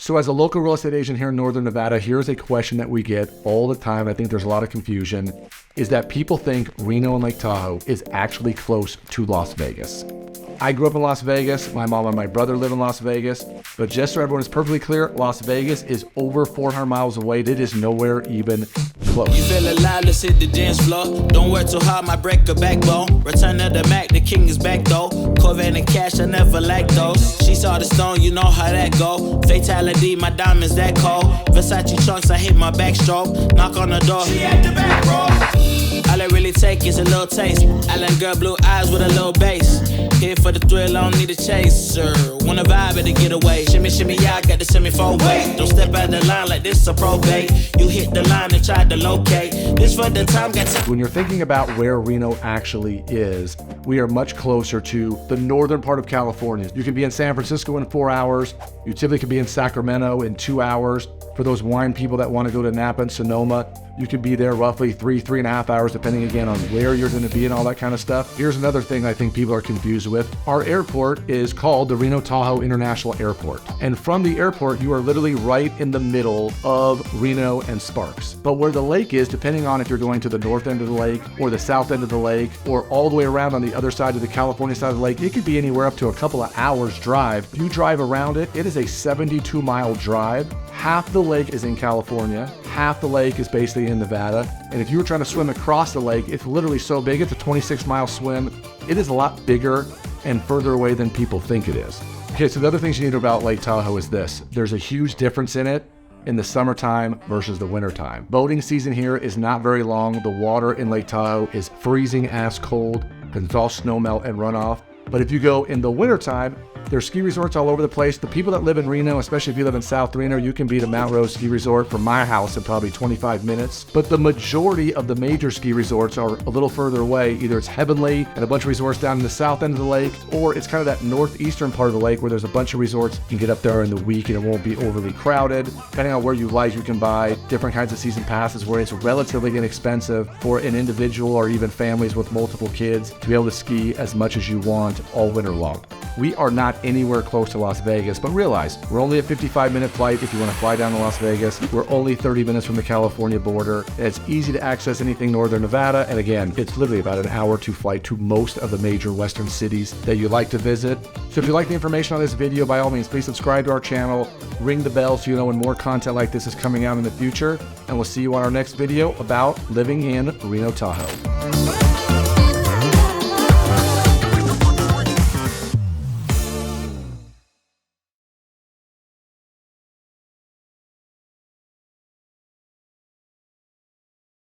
So as a local real estate agent here in Northern Nevada, here's a question that we get all the time. I think there's a lot of confusion, is that people think Reno and Lake Tahoe is actually close to Las Vegas. I grew up in Las Vegas. My mom and my brother live in Las Vegas. But just so everyone is perfectly clear, Las Vegas is over 400 miles away. It is nowhere even close. You feel alive, let's hit the dance floor. Don't work too hard, might break a backbone. Return of the Mac, the king is back though. Corvette and cash, I never lack those. She saw the stone, you know how that go. Fatality, my diamonds that cold. Versace trunks, I hit my backstroke. Knock on the door, she at the back row. All I really take is a little taste. I like girl blue eyes with a little bass. Here for the thrill, I don't need a chaser. Wanna vibe at the getaway. Shimmy, shimmy, yeah, I got the semi-four way. Don't step out the line like this a probate. You hit the line and try to locate. This for the time, got time. When you're thinking about where Reno actually is, we are much closer to the northern part of California. You can be in San Francisco in 4 hours. You typically could be in Sacramento in 2 hours. For those wine people that want to go to Napa and Sonoma, you could be there roughly 3.5 hours, depending again on where you're going to be and all that kind of stuff. Here's another thing I think people are confused with. Our airport is called the Reno Tahoe International Airport. And from the airport, you are literally right in the middle of Reno and Sparks. But where the lake is, depending on if you're going to the north end of the lake or the south end of the lake or all the way around on the other side of the California side of the lake, it could be anywhere up to a couple of hours drive. If you drive around it, it is a 72-mile drive. Half the lake is in California, half the lake is basically in Nevada. And if you were trying to swim across the lake, it's literally so big, it's a 26-mile swim. It is a lot bigger and further away than people think it is. Okay, so the other things you need to know about Lake Tahoe is this. There's a huge difference in it in the summertime versus the wintertime. Boating season here is not very long. The water in Lake Tahoe is freezing ass cold because it's all snow melt and runoff. But if you go in the wintertime, there's ski resorts all over the place. The people that live in Reno, especially if you live in South Reno, you can be to Mount Rose Ski Resort from my house in probably 25 minutes. But the majority of the major ski resorts are a little further away. Either it's Heavenly and a bunch of resorts down in the south end of the lake, or it's kind of that northeastern part of the lake where there's a bunch of resorts. You can get up there in the week and it won't be overly crowded. Depending on where you like, you can buy different kinds of season passes where it's relatively inexpensive for an individual or even families with multiple kids to be able to ski as much as you want all winter long. We are not anywhere close to Las Vegas, but realize we're only a 55-minute flight if you want to fly down to Las Vegas. We're only 30 minutes from the California border. It's easy to access anything northern Nevada. And again, it's literally about an hour to flight to most of the major western cities that you like to visit. So if you like the information on this video, by all means, please subscribe to our channel, ring the bell so you know when more content like this is coming out in the future. And we'll see you on our next video about living in Reno Tahoe.